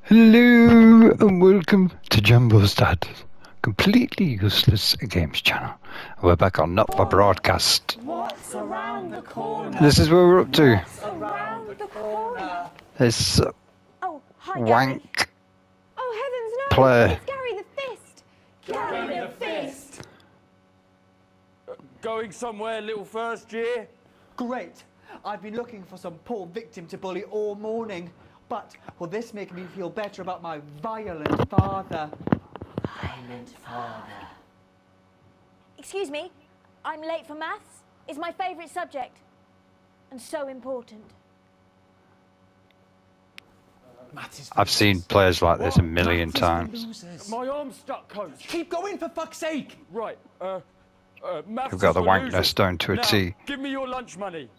Hello and welcome to Jumbo's Dad, completely useless games channel. We're back on Not for Broadcast. What's around the corner? This is where we're up to. What's around the corner? This Oh, hi, wank Gary. Oh, heavens, no! play. It's Gary the Fist! Gary the Fist! Going somewhere, little first year? Great. I've been looking for some poor victim to bully all morning. But will this make me feel better about my violent father? Violent father. Excuse me, I'm late for maths. It's my favourite subject. And so important. I've seen players like this a million times. My arm's stuck, coach. Keep going, for fuck's sake! Right, maths We've got is the for wankness losers. down to a Now, T. give me your lunch money.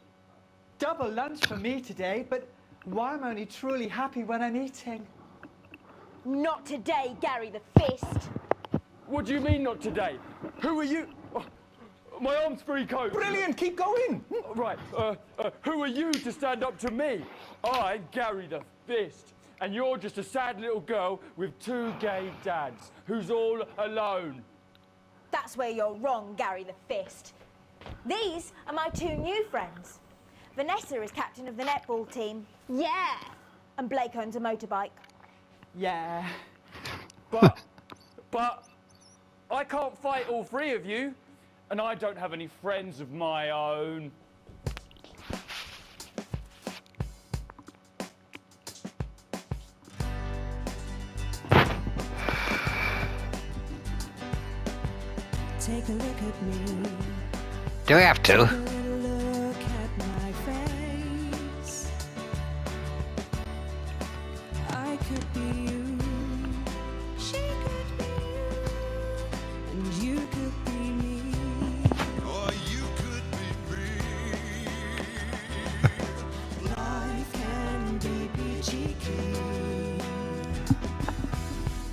Double lunch for me today, but why am I only truly happy when I'm eating? Not today, Gary the Fist. What do you mean not today? Who are you? Oh, my arm's free, coach. Brilliant, keep going! Right, who are you to stand up to me? I'm Gary the Fist. And you're just a sad little girl with two gay dads who's all alone. That's where you're wrong, Gary the Fist. These are my two new friends. Vanessa is captain of the netball team. Yeah! And Blake owns a motorbike. Yeah. But I can't fight all three of you, and I don't have any friends of my own. Take a look at me. Do we have to? Look at my face. I could be you. She could be you. And you could be me. Or you could be me. Life can be peachy keen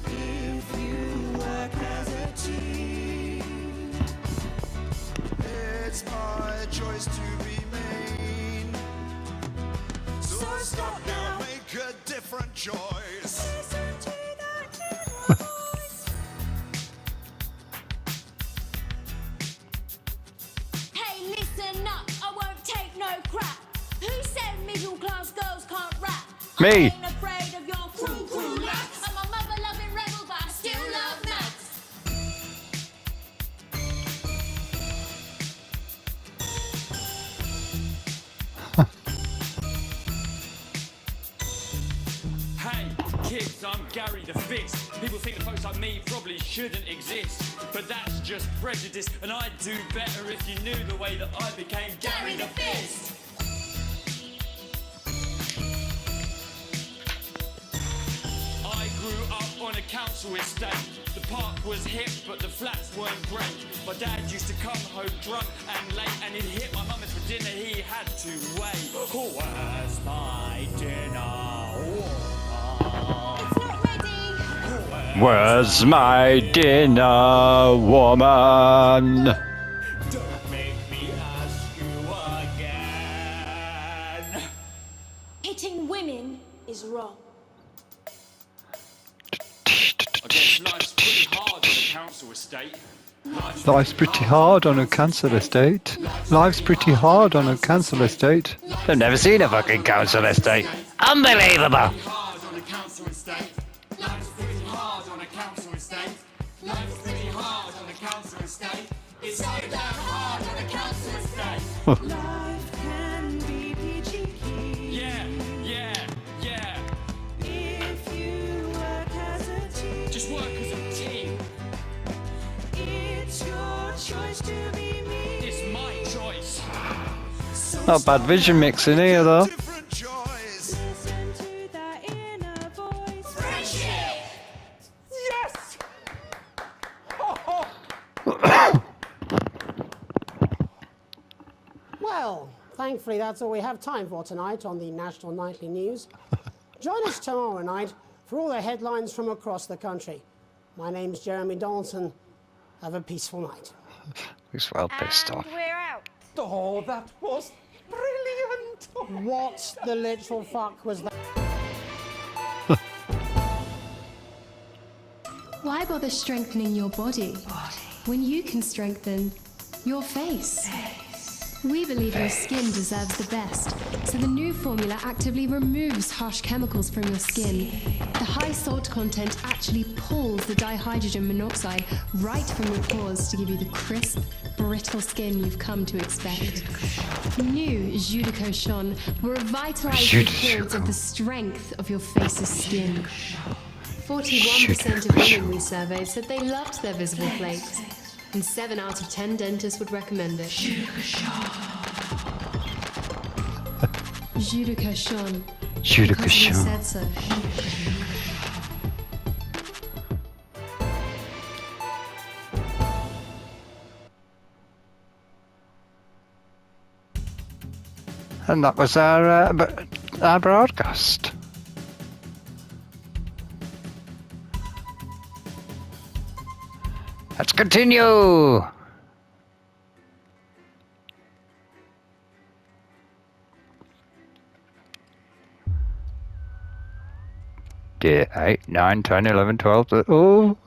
if you work as a team. It's my choice to be mean. So stop now, make a different choice. Listen to that inner voice. Hey, listen up, I won't take no crap. Who said middle class girls can't rap? Me. I ain't afraid of your cruel lads. I'm a mother loving rebel, but I still love maths. Hey, kids, I'm Gary the Fist. People think that folks like me probably shouldn't exist, but that's just prejudice, and I'd do better if you knew the way that I became Gary the Fist. I grew up on a council estate. The park was hip, but the flats weren't great. My dad used to come home drunk and late, and he'd hit my mum for dinner, he had to wait. Where's my dinner? It's not ready. Where's my dinner, woman? Don't make me ask you again. Hitting women is wrong. I guess life's pretty hard on a council estate. Life's pretty hard on a council estate. Life's pretty hard on a council estate. I've never seen a fucking council estate. Unbelievable! Hard on a council estate. Life's pretty hard on a council estate. Life's pretty hard on a council estate. It's so damn hard on a council estate. Life can be peachy keen Yeah. if you work as a team. Just work as a team. It's your choice to be me. It's my choice. Not bad vision mixing here though. Different choice. Listen to that inner voice. Yes! Well, thankfully that's all we have time for tonight on the National Nightly News. Join us tomorrow night for all the headlines from across the country. My name's Jeremy Donaldson. Have a peaceful night. Looks well pissed off. We're out. Oh, that was brilliant! What the literal fuck was that? Why bother strengthening your body when you can strengthen your face? We believe your skin deserves the best, so the new formula actively removes harsh chemicals from your skin. The high salt content actually pulls the dihydrogen monoxide right from your pores to give you the crisp, brittle skin you've come to expect. New Judico Shon will revitalize the cords of the strength of your face's skin. 41% of women we surveyed said they loved their visible flakes, and 7 out of 10 dentists would recommend it. Judico Shon. Judico Because we Shon. said so. And that was our broadcast. Let's continue. Day 8, 9, 10, 11, 12,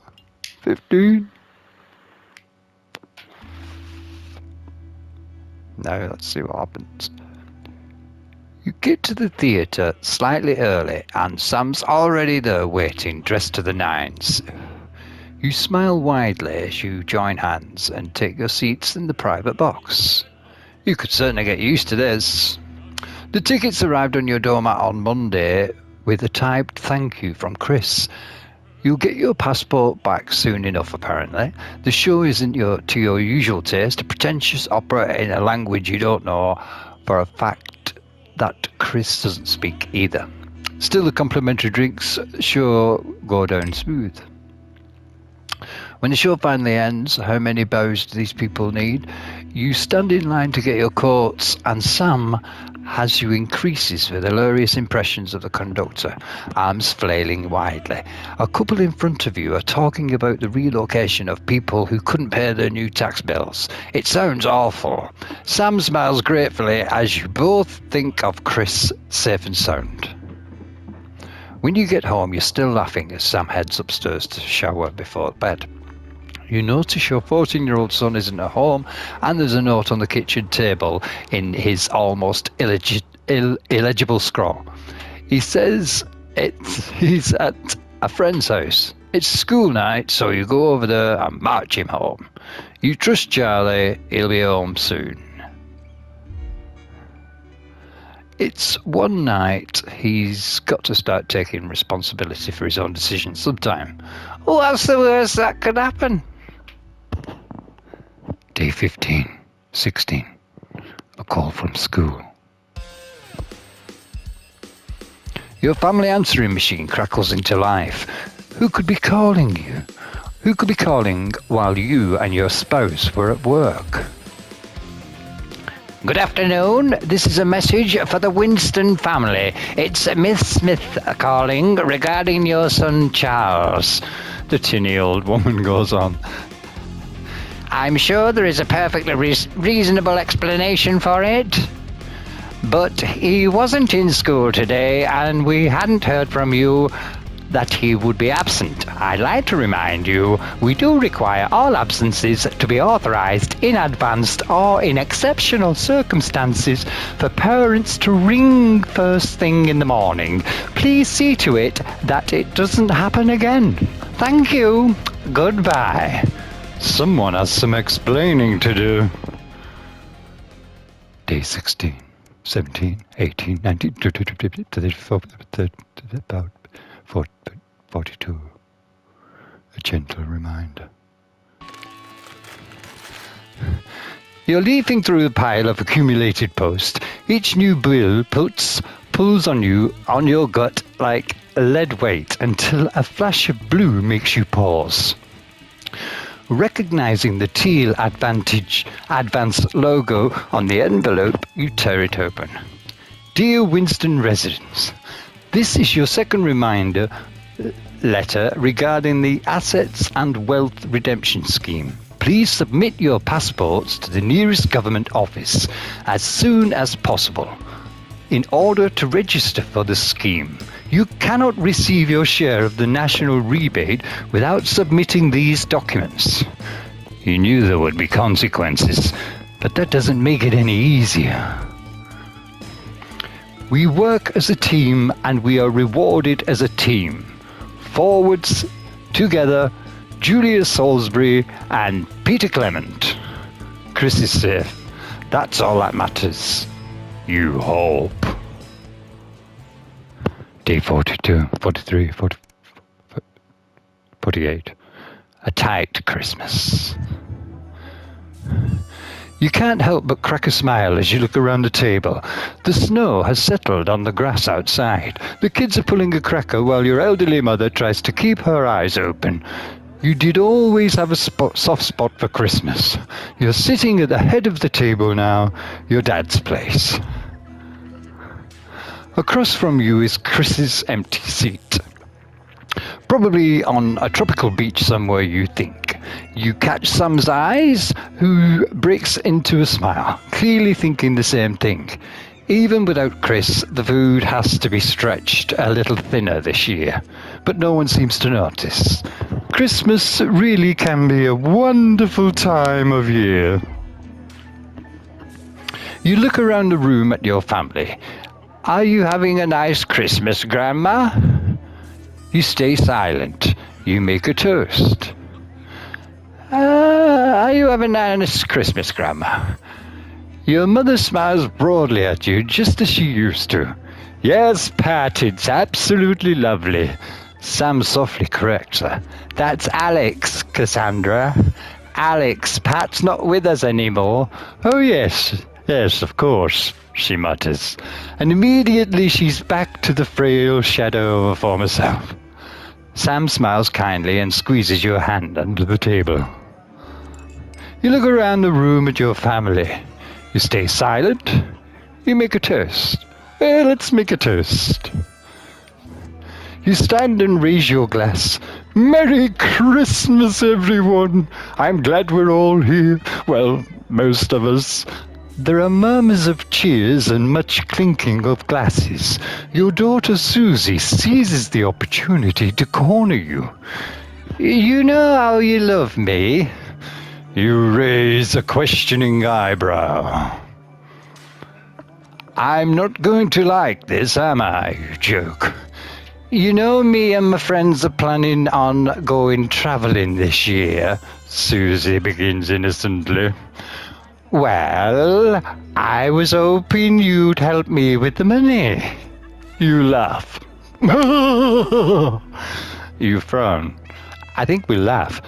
15. Now let's see what happens. You get to the theatre slightly early and Sam's already there waiting, dressed to the nines. You smile widely as you join hands and take your seats in the private box. You could certainly get used to this. The tickets arrived on your doormat on Monday with a typed thank you from Chris. You'll get your passport back soon enough, apparently. The show isn't to your usual taste, a pretentious opera in a language you don't know for a fact that Chris doesn't speak either. Still, the complimentary drinks sure go down smooth. When the show finally ends, how many bows do these people need? You stand in line to get your coats, and Sam has you in creases with hilarious impressions of the conductor, arms flailing widely. A couple in front of you are talking about the relocation of people who couldn't pay their new tax bills. It sounds awful. Sam smiles gratefully as you both think of Chris safe and sound. When you get home, you're still laughing as Sam heads upstairs to shower before bed. You notice your 14-year-old son isn't at home, and there's a note on the kitchen table in his almost illegible scrawl. He says he's at a friend's house. It's school night, so you go over there and march him home. You trust Charlie, he'll be home soon. It's one night he's got to start taking responsibility for his own decisions sometime. What's the worst that could happen? Day 15, 16. A call from school. Your family answering machine crackles into life. Who could be calling you? Who could be calling while you and your spouse were at work? Good afternoon. This is a message for the Winston family. It's Miss Smith calling regarding your son Charles. The tinny old woman goes on. I'm sure there is a perfectly reasonable explanation for it. But he wasn't in school today, and we hadn't heard from you that he would be absent. I'd like to remind you, we do require all absences to be authorised in advance or in exceptional circumstances for parents to ring first thing in the morning. Please see to it that it doesn't happen again. Thank you. Goodbye. Someone has some explaining to do. Day 16, 17, 18, 19, 34, 42. A gentle reminder. You're leafing through the pile of accumulated post. Each new bill pulls on you, on your gut like lead weight until a flash of blue makes you pause. Recognizing the teal Advanced logo on the envelope, you tear it open. Dear Winston residents, this is your second reminder letter regarding the Assets and Wealth Redemption Scheme. Please submit your passports to the nearest government office as soon as possible. In order to register for the scheme, You cannot receive your share of the national rebate without submitting these documents. You knew there would be consequences, but that doesn't make it any easier. We work as a team and we are rewarded as a team. Forwards, together, Julia Salisbury and Peter Clement. Chris is safe. That's all that matters. You hope. Day 42, 43, 48. A tight Christmas. You can't help but crack a smile as you look around the table. The snow has settled on the grass outside. The kids are pulling a cracker while your elderly mother tries to keep her eyes open. You did always have a soft spot for Christmas. You're sitting at the head of the table now, your dad's place. Across from you is Chris's empty seat. Probably on a tropical beach somewhere, you think. You catch Sam's eyes, who breaks into a smile, clearly thinking the same thing. Even without Chris, the food has to be stretched a little thinner this year, but no one seems to notice. Christmas really can be a wonderful time of year. You look around the room at your family. Are you having a nice Christmas, Grandma? You stay silent. You make a toast. Are you having a nice Christmas, Grandma? Your mother smiles broadly at you, just as she used to. Yes, Pat, it's absolutely lovely. Sam softly corrects her. That's Alex, Cassandra. Alex, Pat's not with us anymore. Oh, yes, of course, she mutters. And immediately she's back to the frail shadow of her former self. Sam smiles kindly and squeezes your hand under the table. You look around the room at your family. You stay silent. You make a toast. Let's make a toast. You stand and raise your glass. Merry Christmas, everyone. I'm glad we're all here. Well, most of us. There are murmurs of cheers and much clinking of glasses. Your daughter Susie seizes the opportunity to corner you. You know how you love me? You raise a questioning eyebrow. I'm not going to like this, am I? You joke. You know me and my friends are planning on going travelling this year, Susie begins innocently. Well, I was hoping you'd help me with the money. You laugh. You frown. I think we laugh.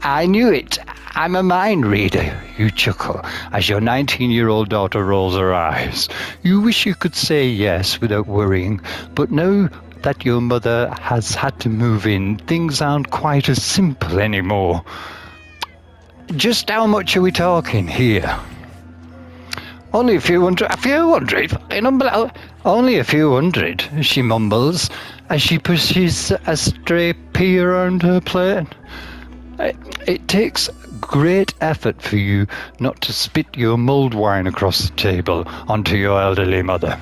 I knew it. I'm a mind reader, you chuckle, as your 19-year-old daughter rolls her eyes. You wish you could say yes without worrying, but now that your mother has had to move in, things aren't quite as simple anymore. Just how much are we talking here? Only a few hundred, only a few hundred, she mumbles, as she pushes a stray pea around her plate. It takes great effort for you not to spit your mulled wine across the table onto your elderly mother.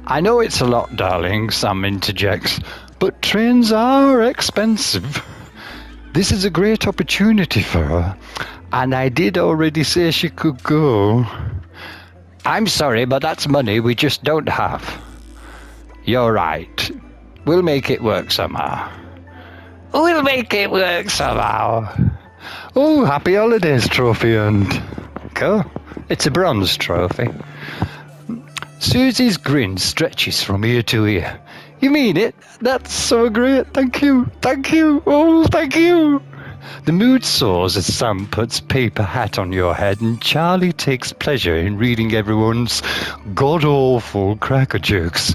I know it's a lot, darling, Sam interjects, but trains are expensive. This is a great opportunity for her, and I did already say she could go. I'm sorry, but that's money we just don't have. You're right. We'll make it work somehow. We'll make it work somehow. Oh, happy holidays trophy earned. Cool. It's a bronze trophy. Susie's grin stretches from ear to ear. You mean it? That's so great. Thank you. Thank you. Oh, thank you. The mood soars as Sam puts paper hat on your head and Charlie takes pleasure in reading everyone's god-awful cracker jokes.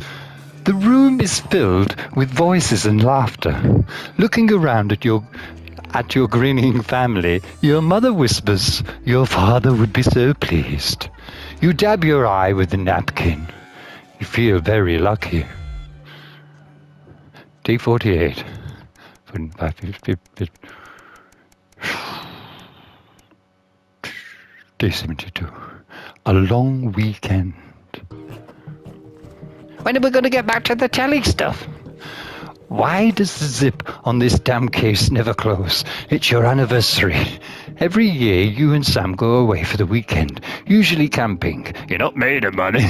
The room is filled with voices and laughter. Looking around at your grinning family, your mother whispers, your father would be so pleased. You dab your eye with the napkin. You feel very lucky. Day 48. Day 72. A long weekend. When are we going to get back to the telly stuff? Why does the zip on this damn case never close? It's your anniversary. Every year you and Sam go away for the weekend, usually camping. You're not made of money.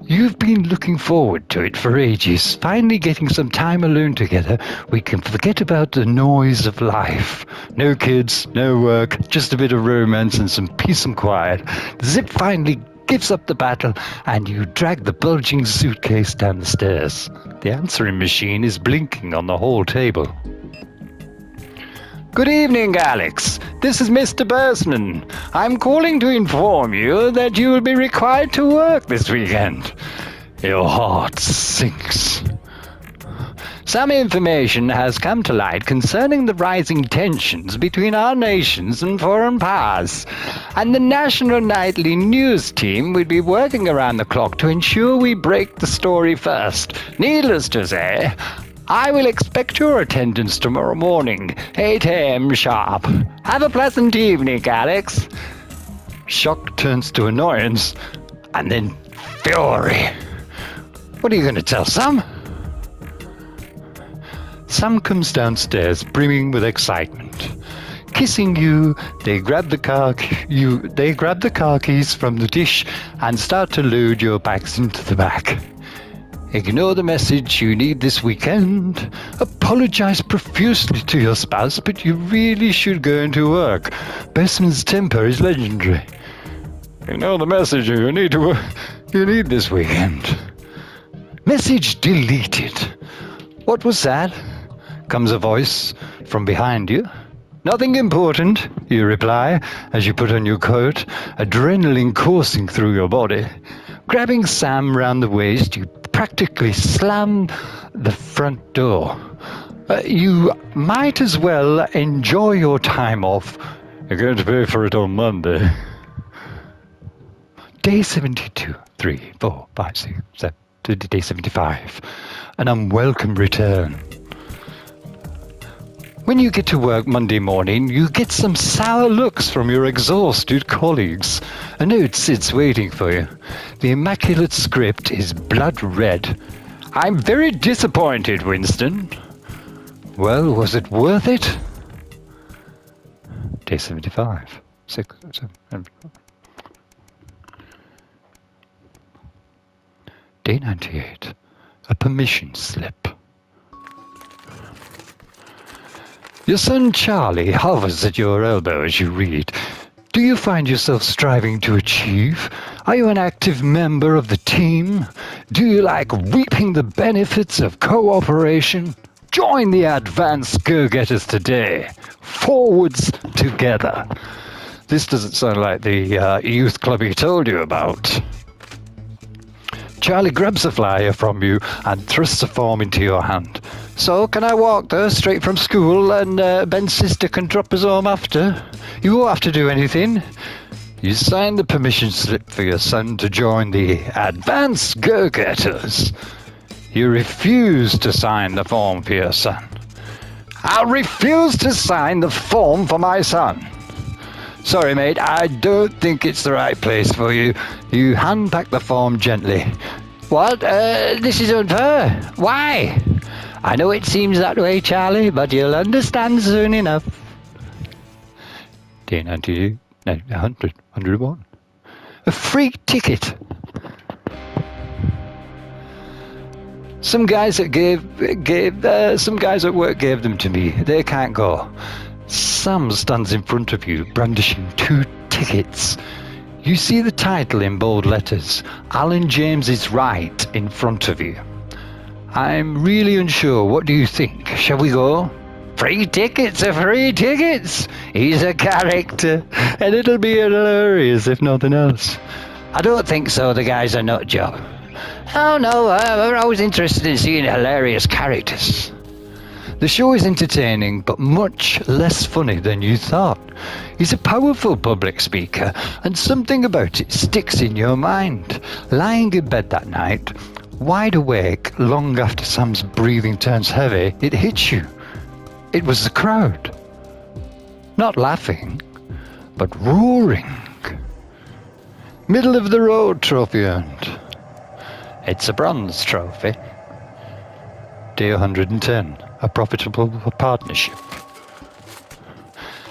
You've been looking forward to it for ages. Finally getting some time alone together, we can forget about the noise of life. No kids, no work, just a bit of romance and some peace and quiet. Zip finally gives up the battle, and you drag the bulging suitcase down the stairs. The answering machine is blinking on the hall table. Good evening, Alex. This is Mr. Bursman. I'm calling to inform you that you will be required to work this weekend. Your heart sinks. Some information has come to light concerning the rising tensions between our nations and foreign powers, and the National Nightly News team will be working around the clock to ensure we break the story first. Needless to say, I will expect your attendance tomorrow morning, 8 a.m. sharp. Have a pleasant evening, Alex. Shock turns to annoyance, and then fury. What are you going to tell Sam? Sam comes downstairs, brimming with excitement. Kissing you, they grab the car keys from the dish and start to load your bags into the back. Ignore the message you need this weekend. Apologize profusely to your spouse, but you really should go into work. Bursman's temper is legendary. Ignore the message you need this weekend. Message deleted. What was that? Comes a voice from behind you. Nothing important, you reply as you put on your coat, adrenaline coursing through your body. Grabbing Sam round the waist, you practically slam the front door. You might as well enjoy your time off. You're going to pay for it on Monday. Day 72, 3, 4, 5, 6, 7, day 75. An unwelcome return. When you get to work Monday morning, you get some sour looks from your exhausted colleagues. A note sits waiting for you. The immaculate script is blood red. I'm very disappointed, Winston. Well, was it worth it? Day 75. 6, 7, Day 98. A permission slip. Your son Charlie hovers at your elbow as you read. Do you find yourself striving to achieve? Are you an active member of the team? Do you like reaping the benefits of cooperation? Join the advanced go-getters today. Forwards together. This doesn't sound like the youth club he told you about. Charlie grabs a flyer from you and thrusts a form into your hand. So, can I walk there straight from school and Ben's sister can drop us home after? You won't have to do anything. You sign the permission slip for your son to join the Advanced Go-Getters. You refuse to sign the form for your son. I'll refuse to sign the form for my son. Sorry, mate, I don't think it's the right place for you. You hand back the form gently. What? This is unfair. Why? I know it seems that way, Charlie, but you'll understand soon enough. Day 92, 100, 101. A free ticket. Some guys at work gave them to me. They can't go. Sam stands in front of you, brandishing 2 tickets. You see the title in bold letters. Alan James is right in front of you. I'm really unsure. What do you think? Shall we go? Free tickets are free tickets. He's a character, and it'll be hilarious if nothing else. I don't think so. The guy's a nut job. Oh no, we're always interested in seeing hilarious characters. The show is entertaining, but much less funny than you thought. He's a powerful public speaker, and something about it sticks in your mind. Lying in bed that night, wide awake, long after Sam's breathing turns heavy, it hits you. It was the crowd. Not laughing, but roaring. Middle of the road trophy earned. It's a bronze trophy. Day 110, a profitable partnership.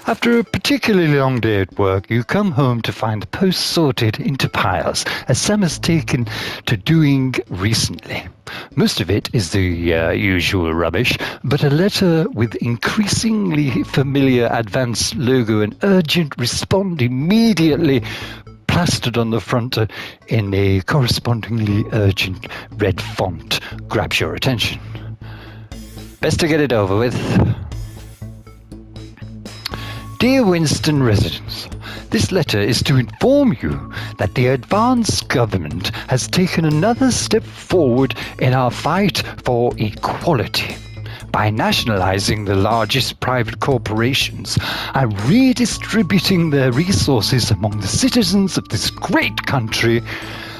After a particularly long day at work, you come home to find the post sorted into piles, as Sam has taken to doing recently. Most of it is the usual rubbish, but a letter with increasingly familiar Advance logo and urgent respond immediately plastered on the front in a correspondingly urgent red font grabs your attention. Best to get it over with. Dear Winston residents, this letter is to inform you that the Advance government has taken another step forward in our fight for equality by nationalizing the largest private corporations and redistributing their resources among the citizens of this great country.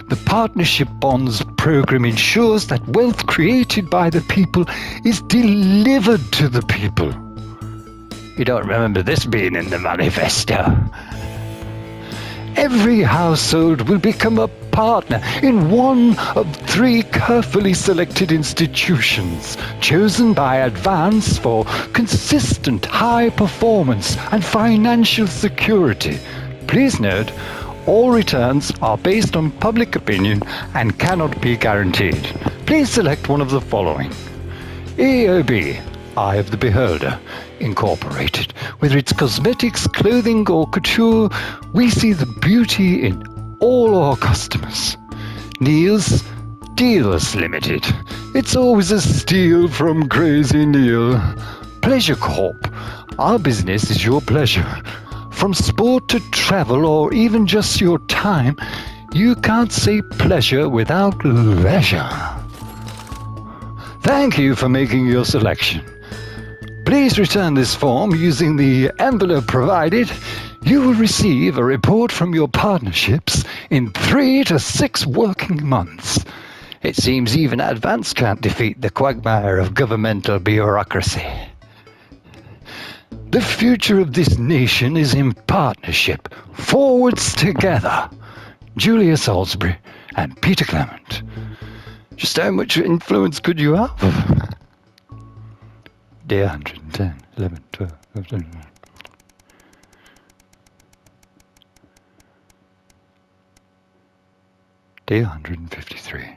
The Partnership Bonds program ensures that wealth created by the people is delivered to the people. You don't remember this being in the manifesto. Every household will become a partner in one of 3 carefully selected institutions, chosen by Advance for consistent high performance and financial security. Please note, all returns are based on public opinion and cannot be guaranteed. Please select one of the following. EOB, Eye of the Beholder, Incorporated. Whether it's cosmetics, clothing, or couture, we see the beauty in all our customers. Neil's Deals Limited. It's always a steal from Crazy Neil. Pleasure Corp. Our business is your pleasure. From sport to travel or even just your time, you can't say pleasure without leisure. Thank you for making your selection. Please return this form using the envelope provided. You will receive a report from your partnerships in 3 to 6 working months. It seems even Advance can't defeat the quagmire of governmental bureaucracy. The future of this nation is in partnership. Forwards together. Julia Salisbury and Peter Clement. Just how much influence could you have? Day 110, 11, 12, 13. Day 153.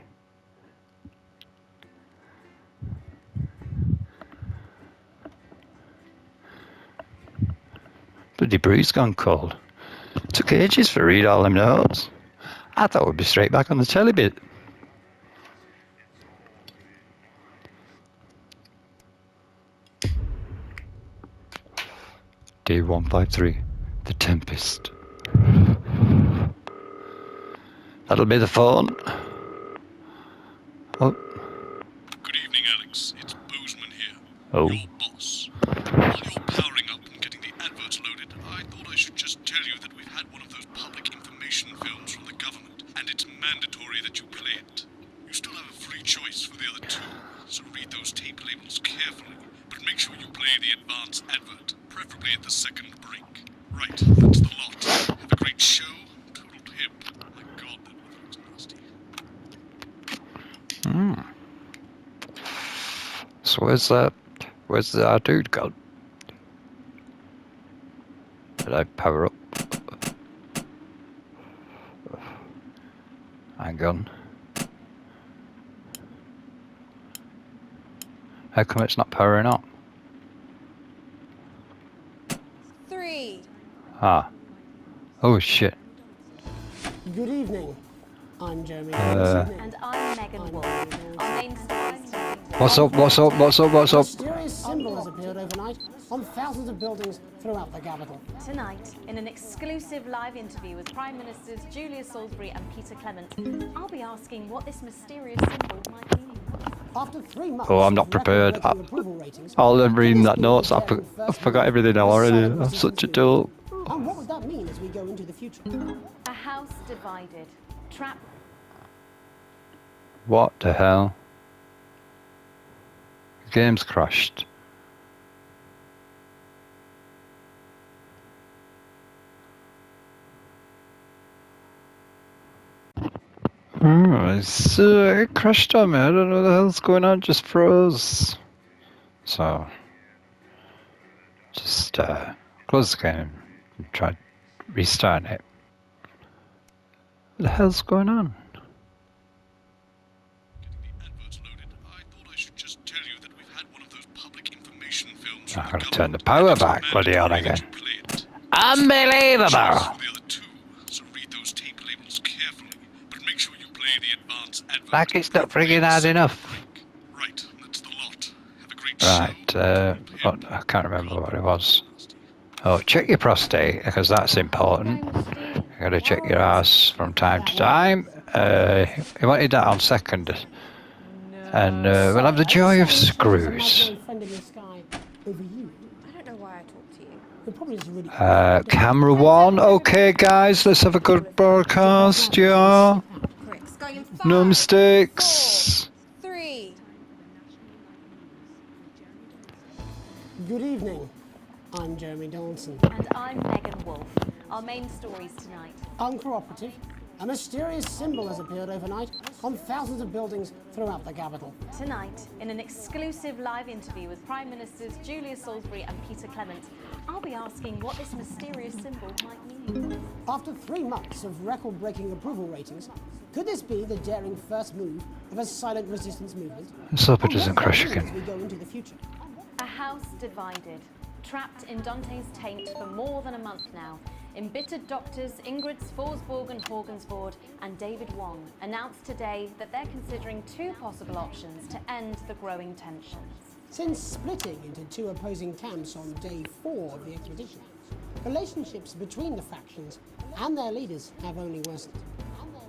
Bloody breeze gone cold. Took ages for read all them notes. I thought we'd be straight back on the telly bit. Day 153, The Tempest. That'll be the phone. Oh. Good evening, Alex. It's Bozeman here. Oh. Your boss. While you're powering up and getting the adverts loaded, I thought I should just tell you that we've had one of those public information films from the government, and it's mandatory that you play it. You still have a free choice for the other 2, so read those tape labels carefully, but make sure you play the Advance advert, preferably at the second break. Right, that's the lot. Have a great show. Total pimp. My God, that weather was nasty. So where's our dude gone? Did I power up? Hang on. How come it's not powering up? 3. Ah. Oh shit. Good evening. I'm Jeremy. And I'm Megan Wolf. Our main stars tonight. What's up? A mysterious symbol has appeared overnight on thousands of buildings throughout the capital. Tonight, in an exclusive live interview with Prime Ministers Julia Salisbury and Peter Clement, I'll be asking what this mysterious symbol might mean. After 3 months, Oh, I'm not prepared. approval ratings, All I'm reading that notes, I forgot everything already. I'm such a tool. and what would that mean as we go into the future? A house divided. Trap. What the hell? The game's crashed. It crashed on me. I don't know what the hell's going on. It just froze. So, just close the game and try restarting it. What the hell's going on? Getting the adverts loaded, I thought I should just tell you that we've had one of those public information films I'm from going the to turn the government, power and it's back. Bloody hell mandatory again. that you play it. Unbelievable! The other two, so read those tape labels carefully, but make sure you play the advance advert. Like it's not friggin' hard enough. Right, that's the lot. Have a great Right, show. I can't remember what it was. Oh, check your prostate, because that's important. You gotta check your ass from time to time. He wanted that on second. And we'll have the joy of screws. Friend in the sky over you. I don't know why I talk to you. It probably isn't really. Camera one. Okay, guys, let's have a good broadcast, yeah. Cricks, going in 5, No mistakes. 4, 3. Good evening. I'm Jeremy Donaldson. And I'm Megan Wolf. Our main stories tonight. Uncooperative. A mysterious symbol has appeared overnight on thousands of buildings throughout the capital. Tonight, in an exclusive live interview with Prime Ministers Julia Salisbury and Peter Clement, I'll be asking what this mysterious symbol might mean. After 3 months of record-breaking approval ratings, could this be the daring first move of a silent resistance movement? Let's hope it And doesn't what crash that means again. as we go into the future. A house divided, trapped in Dante's taint for more than a month now. Embittered doctors Ingrid Forsborg and Horgensvoord and David Wong announced today that they're considering 2 possible options to end the growing tensions. Since splitting into 2 opposing camps on day 4 of the expedition, relationships between the factions and their leaders have only worsened.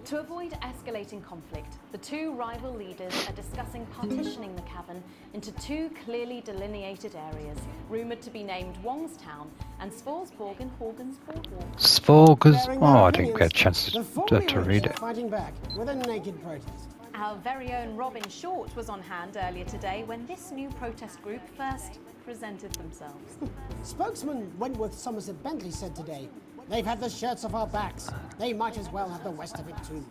To avoid escalating conflict, the 2 rival leaders are discussing partitioning the cavern into 2 clearly delineated areas, rumoured to be named Wongstown and Svalsborg and Horgensborg. Svorgers. Bearing Oh, their I didn't get a opinions, chance the to formerly read rich it. are fighting back with a naked protest. Our very own Robin Short was on hand earlier today when this new protest group first presented themselves. Spokesman Wentworth Somerset Bentley said today, "They've had the shirts off our backs. They might as well have the rest of it too."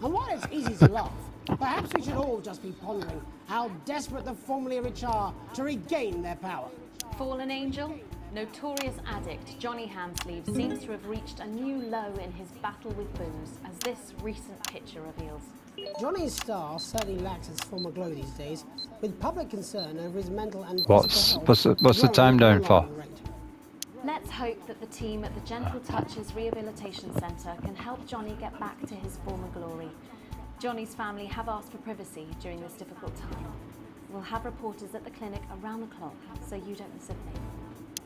And while it's easy to laugh, perhaps we should all just be pondering how desperate the formerly rich are to regain their power. Fallen angel? Notorious addict Johnny Hamsleeve seems to have reached a new low in his battle with booze, as this recent picture reveals. Johnny's star certainly lacks its former glow these days, with public concern over his mental and What's physical health the time growing down at an for? alarming rate. Let's hope that the team at the Gentle Touches Rehabilitation Centre can help Johnny get back to his former glory. Johnny's family have asked for privacy during this difficult time. We'll have reporters at the clinic around the clock, so you don't miss a thing.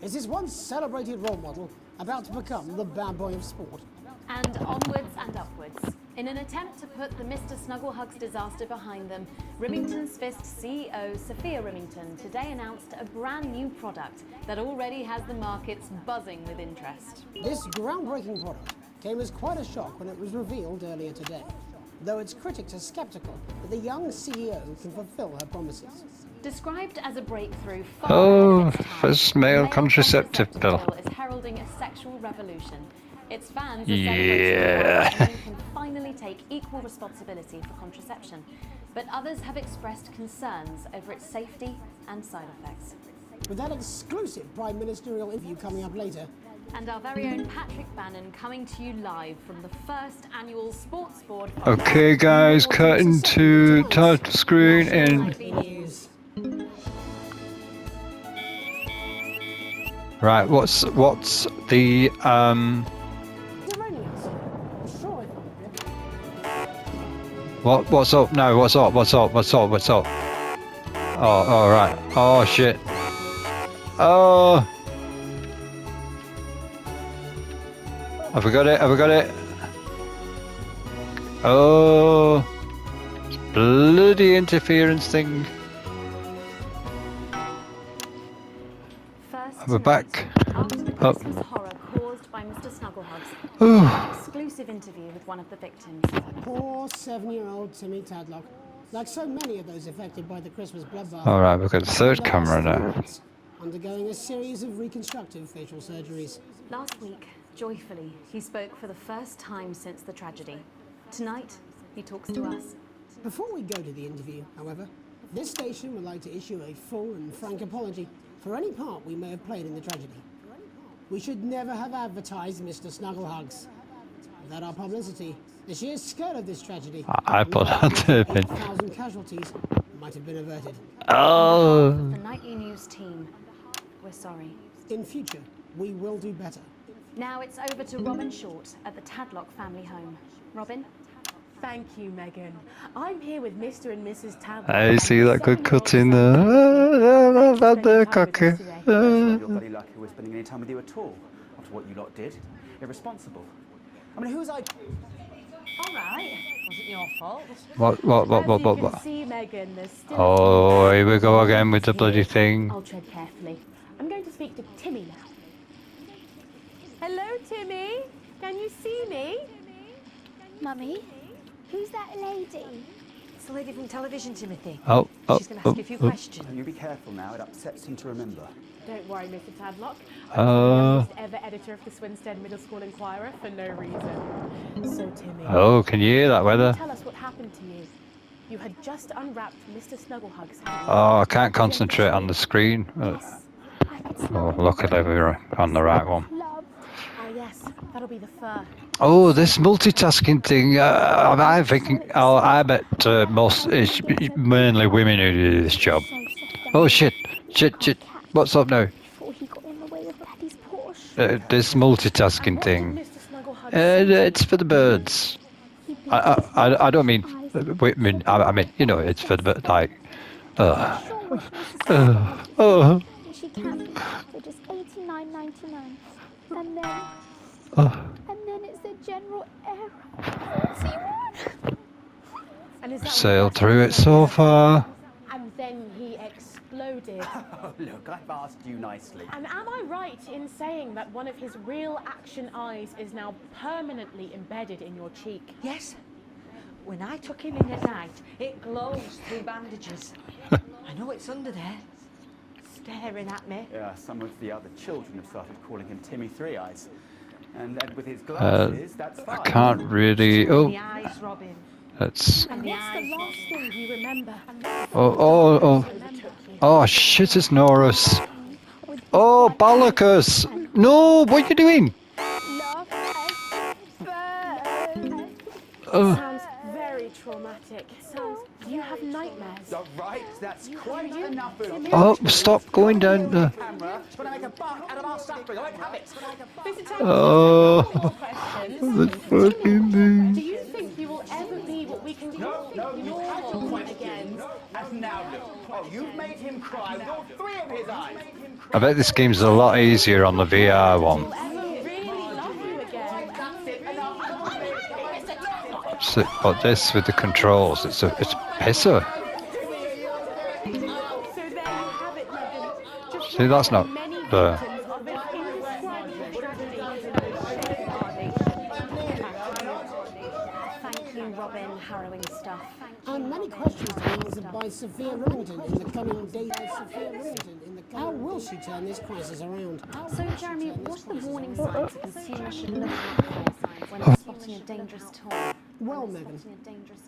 Is this once celebrated role model about to become the bad boy of sport? And onwards and upwards. In an attempt to put the Mr. Snugglehugs disaster behind them, Remington's Fist CEO Sophia Remington today announced a brand new product that already has the markets buzzing with interest. This groundbreaking product came as quite a shock when it was revealed earlier today, though its critics are skeptical that the young CEO can fulfill her promises. Described as a breakthrough, Oh, first male contraceptive pill. is heralding a sexual revolution. Its fans are Yeah. celebrating women can finally take equal responsibility for contraception, but others have expressed concerns over its safety and side effects. With that exclusive Prime Ministerial interview coming up later, And our very own Patrick Bannon coming to you live from the first annual Sports Board. Okay, guys, cutting to title screen in. Nightly news. Right, what's the Iranians. Sure, if what's up? No, what's up? Oh, all right. Oh shit. Oh. Have we got it? Oh. Bloody interference thing. First We're tonight, back. After the Up. Christmas horror caused by Mr. Snugglehugs, Ooh. an exclusive interview with one of the victims. poor 7-year-old Timmy Tadlock, like so many of those affected by the Christmas bloodbath. All right, we've got the third camera now. Undergoing a series of reconstructive facial surgeries. Last week, joyfully, he spoke for the first time since the tragedy. Tonight, He talks to us. Before we go to the interview, however, this station would like to issue a full and frank apology for any part we may have played in the tragedy. We should never have advertised Mr. Snugglehugs. Without our publicity, the sheer scale of this tragedy, I put that in. 8,000 casualties might have been averted. Oh. The nightly news team. We're sorry. In future, we will do better. Now it's over to Robin Short at the Tadlock family home. Robin? Thank you, Megan. I'm here with Mr. and Mrs. Tadlock. I see that good cut in there. The cocky. You're bloody lucky we're spending any time with you at all, after what you lot did. Irresponsible. I mean, who's I... All right. Wasn't your fault. As you can What? See, Megan, there's still... Oh, here we go again with the bloody thing. I'll tread carefully. I'm going to speak to Timmy now. Hello, Timmy. Can you see me? Mummy, who's that lady? It's the lady from television, Timothy. Oh. She's going to ask you a few questions. You be careful now, it upsets him to remember. Don't worry, Mr. Tadlock. I'm the youngest ever editor of the Swinstead Middle School Inquirer for no reason. So, Timmy. Oh, can you hear that weather? Tell us what happened to you. You had just unwrapped Mr. Snugglehugs. Oh, I can't concentrate on the screen. Oh, luckily we're on the right one. Oh, yes. That'll be the fur. Oh, this multitasking thing. I think. Oh, I bet it's mainly women who do this job. Oh shit! What's up now? This multitasking thing. It's for the birds. I don't mean women. I mean, you know, it's for the birds. Like, She can for just $89.99, and then it's the general error. Sailed through it so far. And then he exploded. Oh, look, I've asked you nicely. And am I right in saying that one of his real action eyes is now permanently embedded in your cheek? Yes. When I took him in at night, it glows through bandages. I know it's under there, staring at me. Yeah, some of the other children have started calling him Timmy Three Eyes. And then with his glasses, that's fine. I can't really. Oh. The eyes, Robin. That's. And what's the last thing you remember? Oh, shit, it's Norris. Oh, bollockers. No, what are you doing? Sounds very traumatic. Sounds. You have nightmares. All right, that's quite enough of it. Oh, stop going down there. Camera, when I make a buck out of our suffering, I won't have it. Oh, the fucking thing. Do you think you will ever be what we can call normal again? And now look. Oh, you've made him cry with all three of his eyes. I bet this game's a lot easier on the VR one. But this with the controls, it's pisser. See, that's not there. Thank you, Robin. Harrowing stuff. And many questions to be answered by Sophia Remington in the coming days. How will she turn this crisis around? So, Jeremy, what are the warning signs a consumer should look out for when spotting a dangerous toy? Well, Megan,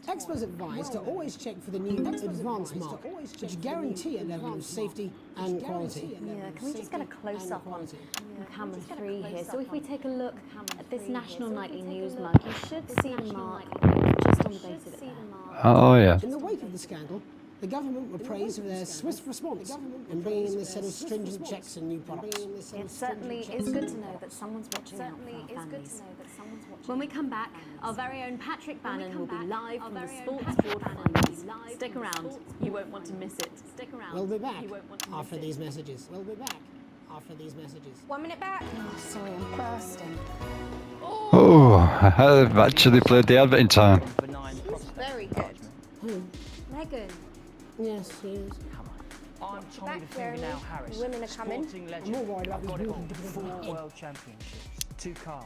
experts advise to always check for the new advanced mark, which guarantee a level of safety and quality. Yeah, can we just get a close-up on camera 3 here? So if we take a look at this National Nightly News mug, you should see the mark just on the base of it. Oh, yeah. In the wake of the scandal, the government were praised for their swift response in bringing in this set of stringent checks and new products. It certainly is good to know that someone's watching out for our families. When we come back, our very own Patrick Bannon will be live from the Sports Board Finals. Stick around, you won't want to miss it. Stick around. We'll be back after these messages. 1 minute back. Oh, sorry, I'm bursting. Oh, I've actually played the advert in time. Very good. Megan. Yes, he is. I'm Tommy the Fingernail Harris. Women are coming. Sporting legend. I'm more worried about I've got these it all. women. 4 world championships, 2 cars,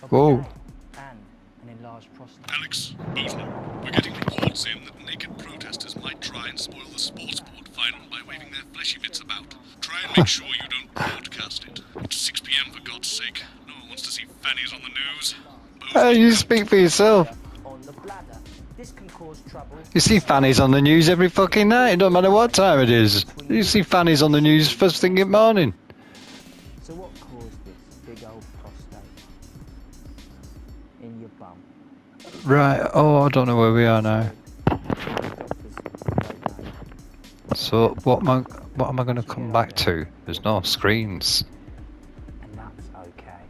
a Whoa. brigade, and an enlarged prostate. Alex, Bosner, we're getting reports in that naked protesters might try and spoil the sports board final by waving their fleshy bits about. Try and make sure you don't broadcast it. It's 6 p.m. for God's sake. No one wants to see fannies on the news. Hey, you speak for yourself. On the bladder, You see fannies on the news every fucking night. It don't matter what time it is. You see fannies on the news first thing in the morning. So what caused this big old prostate in your bum? Right. Oh, I don't know where we are now. So what am I going to come back to? There's no screens. And that's okay.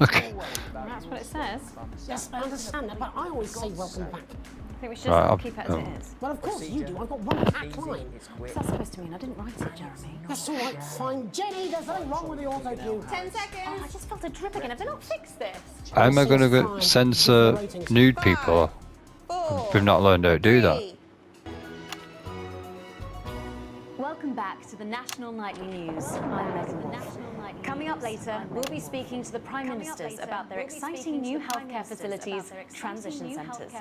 Okay. That's what it says. Yes, I understand that, but I always say welcome back. I think we should Right, just I'll- keep it as it is. Well, of course you do. I've got one packed line. What's that supposed to mean? I didn't write it, Jeremy. That's all right, fine. Jenny, there's nothing wrong with the auto-cue. 10 seconds. Oh, I just felt a drip again. Have they not fixed this? How am I going to censor nude people? We've not learned how to do that. Welcome back to the National Nightly News. I'm Megan Wolf. Coming up later, we'll be speaking to the Prime Ministers about their exciting new healthcare facilities, transition centres.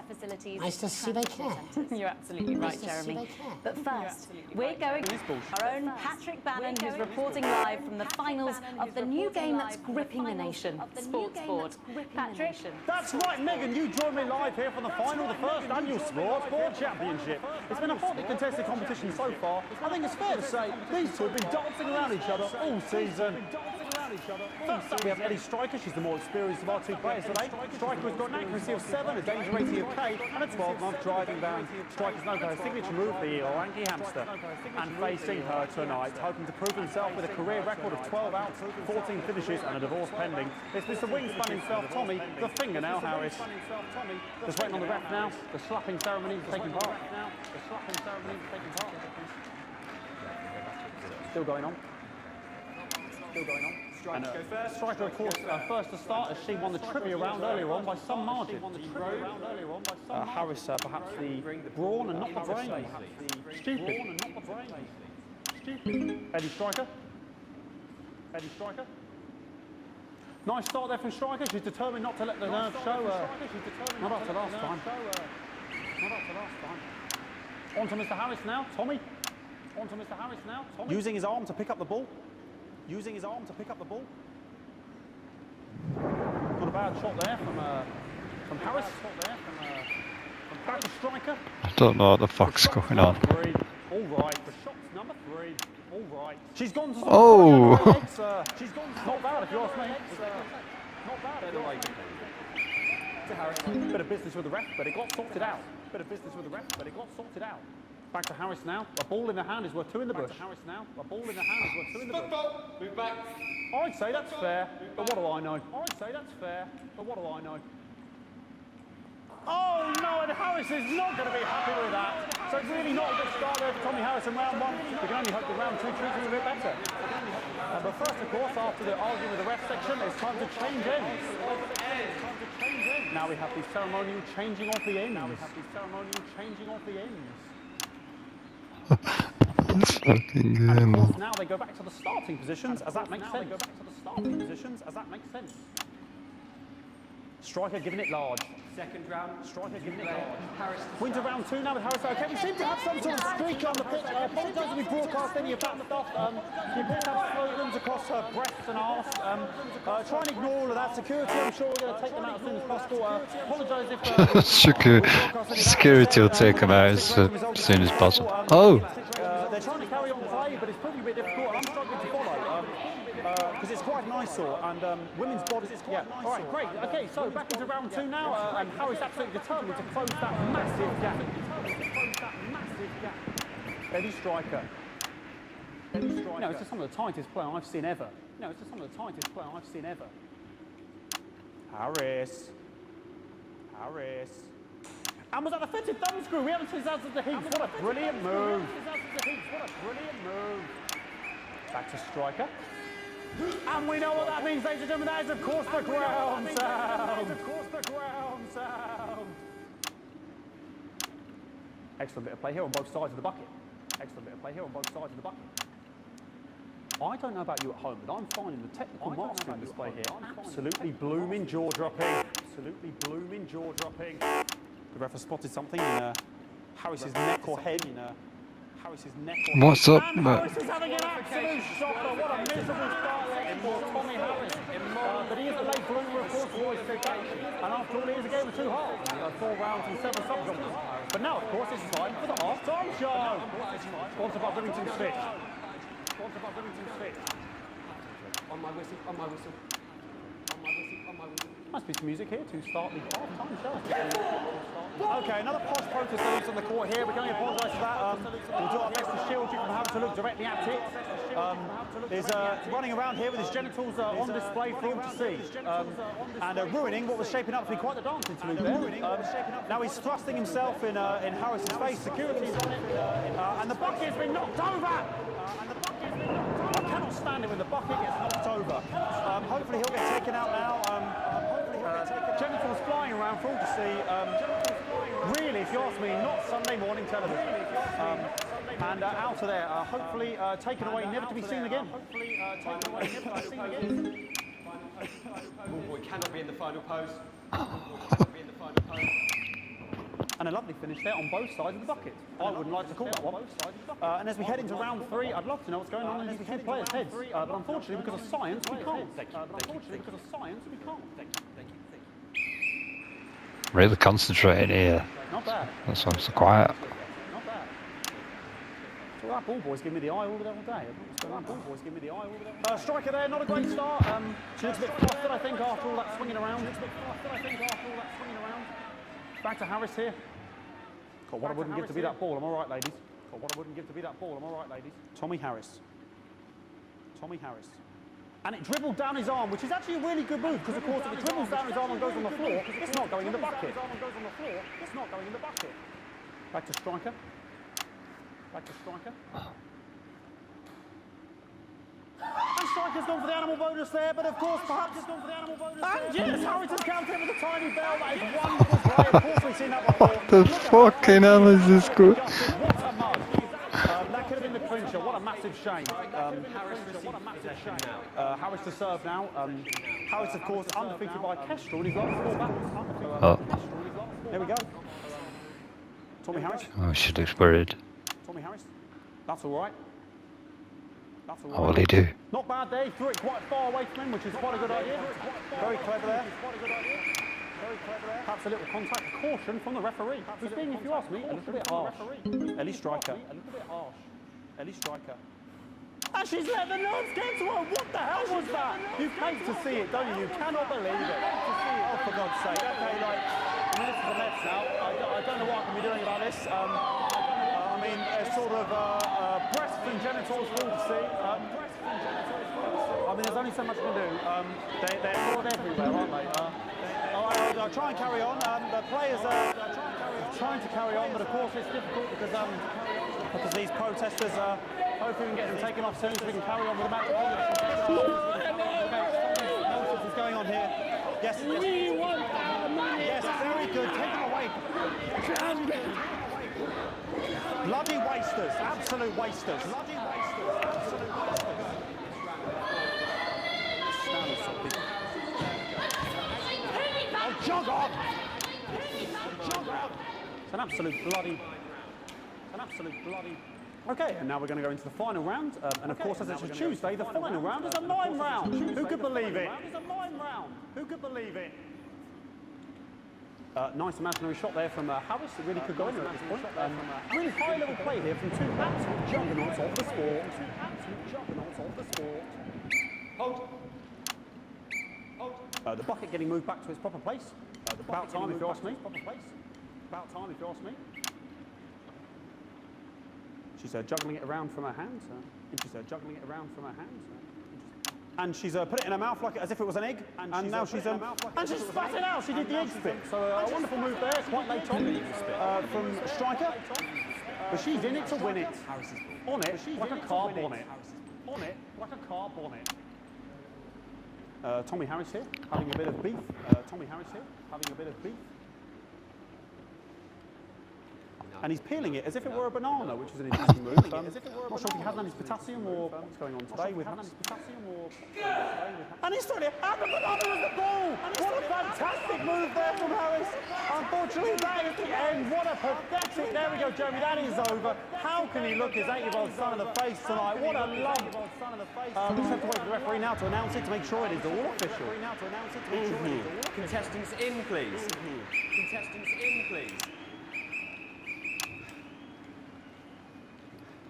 Nice to see they care. You're absolutely right, Nice to see Jeremy. they care. But first, we're going to our own Patrick Bannon, who's reporting live from the finals of the new game that's gripping the nation, Sports Board. Patrick? That's right, Megan. You joined me live here for the final of the first annual Sports Board Championship. It's been a hotly contested competition so far. I think it's fair to say these two have been dancing around each other all season. First up, we have Ellie Striker. She's the more experienced of our two players today. Striker has got an accuracy of 7, a danger rating of K, and a 12-month driving ban. Striker's known for her signature move, the lanky hamster. And facing her tonight, hoping to prove himself with a career record of 12 outs, 14 finishes, and a divorce pending. It's Mr. Wingspan himself, Tommy, the Fingernail Harris. Just waiting on the ref now. The slapping ceremony is taking part. Still going on. Still going on. Striker go first. Striker, of course, first to start as she won the trivia round earlier on by some margin. Harris, perhaps the brawn and not the brain. Stupid. Eddie Striker. Nice start there from Striker. She's determined not to let the nerves show. Not after last time. On to Mr. Harris now. Tommy. Using his arm to pick up the ball. Not a bad shot there from Harris. From back to Striker. I don't know what the fuck's going on. All right. The shot's number 3. All right. She's gone to Oh. She's gone to not bad if you ask me. Not bad if you ask me. To Harris. Bit of business with the ref, but it got sorted out. Back to Harris now. A ball in the hand is worth 2 in the bush. Football, move back. I'd say that's fair, but what do I know? Oh no, and Harris is not going to be happy with that. So it's really not a good start there for Tommy Harris in round 1. We can only hope that round 2 treats him a bit better. But first, of course, after the argument with the ref section, it's time to change ends. Now we have the ceremonial changing of the ends. It's fucking And of good. course, now they go back to the starting positions, as that makes sense. Striker giving it large. Second round. Harris. Winter round 2 now with Harris. Okay, we seem to have some sort of streak on the pitch. I apologise if we broadcast any of that stuff. She appears to have slogans across her breasts and arse. Try and ignore all of that. Security, I'm sure we're going to take them out as soon as possible. Apologise if... Security will take them out as soon as possible. Oh! They're trying to carry on play, but it's proving a bit difficult, and I'm struggling to follow. Because it's quite nice, and women's bodies, it's quite nice. All right, great. Okay, so back into round 2 now, and Harris absolutely determined to close that massive gap. Eddie Striker. No, it's just some of the tightest play I've seen ever. Harris. And was that the fitted thumb screw? We haven't seen that at the Heaps. What a brilliant move. Back to Striker. And we know what that means, ladies and gentlemen. That is, of course, the ground sound. Excellent bit of play here on both sides of the bucket. I don't know about you at home, but I'm finding the technical mastery of this play here absolutely blooming jaw-dropping. The ref has spotted something in Harris's neck or head. Harris's neck. What's up? And Harris is having an absolute shocker. What a miserable start there for Tommy Harris. But he is a late bloomer, of course, always said that. And after all, it is a game of 2 halves. 4 rounds and 7 subgenres. But now, of course, it's time for the half-time show. Sponsored by Remington Switch. Sponsored by Remington Switch. On my whistle, on my whistle. On my whistle, on my whistle. Must be some music here to start the half-time show. Okay, another posh protest salute on the court here. We can only apologise for that. We'll do our best to shield you from having to look directly at it. Is running around here with his genitals on display for all to see. And ruining what was shaping up to be quite the dance interlude there. Now he's thrusting himself in Harris's face. Security is on it. And the bucket has been knocked over. I cannot stand it when the bucket gets knocked over. Hopefully he'll get taken out now. Genitals flying around for all to see. Really, if you ask me, not Sunday morning television. And out of there, hopefully taken away, never to be seen again. Ball boy cannot be in the final pose. And a lovely finish there on both sides of the bucket. I wouldn't like to call that one. And as we head into round 3, I'd love to know what's going on in these 2 players' heads. But unfortunately, because of science, we can't. Really concentrating here. Not bad. That's why I'm so quiet. Not bad. So that ball boy's giving me the eye all day. That ball boy's giving me the eye all day. Striker there, not a great start. She looks a bit flustered, I think, after all that swinging around. Back to Harris here. God, what I wouldn't give to be that ball, am I right, ladies? God, what I wouldn't give to be that ball, am I right, ladies? Tommy Harris. And it dribbled down his arm, which is actually a really good move, because of course if it dribbles down his arm and goes on the floor, it's not going in the bucket. Back to Striker. And Striker's gone for the animal bonus there, but of course perhaps has gone for the animal bonus and yes, Harrington's counter with a tiny bell. That is wonderful play. Of course we've seen that before. What the fucking hell is this good? What a mug. That could have been the clincher. What a massive shame. Harris to serve now. Harris, of course, undefeated by Kestrel, and he's lost 4 battles. Oh. There we go. Tommy Harris. Oh, she looks worried. Tommy Harris. That's all right. What will he do? Not bad there. He threw it quite far away from him, which is quite a good idea. Very clever there. Perhaps a little contact caution from the referee. Who's being, if you ask me, a little bit harsh. Ellie Striker. And she's let the nerves get to her. What the hell was that? You hate to see it, don't you? You cannot believe it. Oh, for God's sake. Okay, like, I mean, this is the Mets now. I don't know what I can be doing about this. I mean, sort of breasts and genitals for all to see. I mean, there's only so much we can do. They're fraud everywhere, aren't they? I'll try and carry on. The players are trying to carry on, but of course it's difficult because these protesters hopefully we can get them taken off soon so we can carry on with the match. What is going on here? Yes. Yes, very good. Take them away. Bloody wasters. Absolute wasters. Oh, jog on! It's an absolute bloody... Okay, and now we're going to go into the final round. And of course, as it's a Tuesday, the final round is a mime round. Who could believe it? Nice imaginary shot there from Harris. It really could go anywhere at this point. Really high-level play here from 2 absolute juggernauts of the sport. Hold. The bucket getting moved back to its proper place. About time, if you ask me. She's juggling it around from her hands. And she's put it in her mouth like as if it was an egg. And now she's she's spat it out. She did the egg spit. So a wonderful move there, quite late on from Striker. But she's in it to win it. On it like a car bonnet. Tommy Harris here, having a bit of beef. and he's peeling it as if it were a banana, which is an interesting move. Not sure if he has any potassium or what's going on today with him. And he's throwing it, and the banana is the ball! What a fantastic move there from Harris. Unfortunately, that is the end. What a pathetic, there we go, Jeremy, that is over. How can he look his 8-year-old son in the face tonight? What a lump. We just have to wait for the referee now to announce it to make sure it is all official. Contestants in, please. Contestants in, please.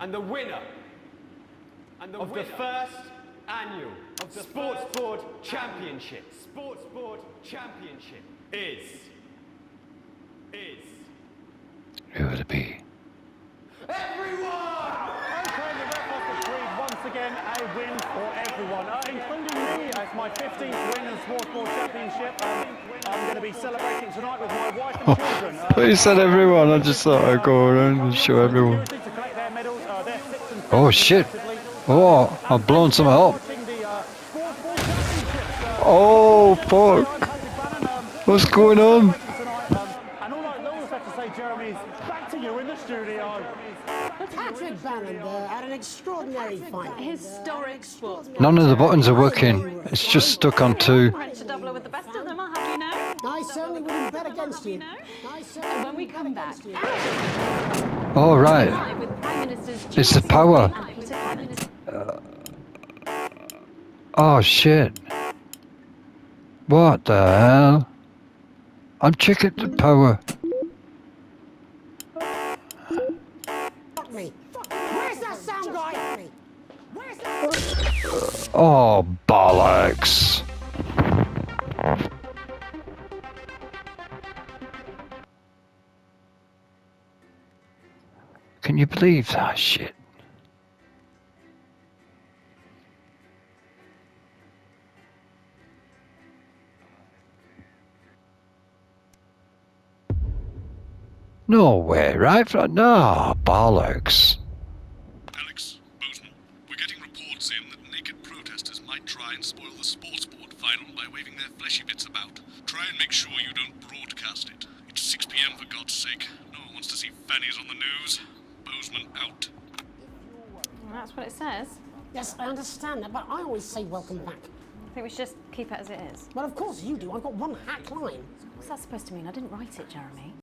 And the winner of the first annual Sports Board Championship is Who would it be? Everyone! Okay, the ref has decreed once again a win for everyone, including me as my 15th win in the Sports Board Championship. I'm going to be celebrating tonight with my wife and children. But you said everyone, I just thought I'd go around and show everyone. Oh shit! Oh, I've blown some up. Oh fuck! What's going on? And all I have to say, Jeremy, is back to you in the studio. Patrick Bannon had an extraordinary fight. Historic sports. None of the buttons are working. It's just stuck on 2. Managed to double with the best of them, I'll have you know. I certainly wouldn't bet against you. And when we come back, Oh right. It's the power. Oh shit. What the hell? I'm checking the power. Fuck me. Where's that sound guy? Where's that? Oh bollocks. Can you believe that shit? No way, right? No, bollocks. Alex, Bozeman, we're getting reports in that naked protesters might try and spoil the sports board final by waving their fleshy bits about. Try and make sure you don't broadcast it. It's 6 p.m. for God's sake. No one wants to see fannies on the news. Bozeman out. Well, that's what it says. Yes, I understand that, but I always say welcome back. I think we should just keep it as it is. Well, of course you do. I've got one hack line. What's that supposed to mean? I didn't write it, Jeremy.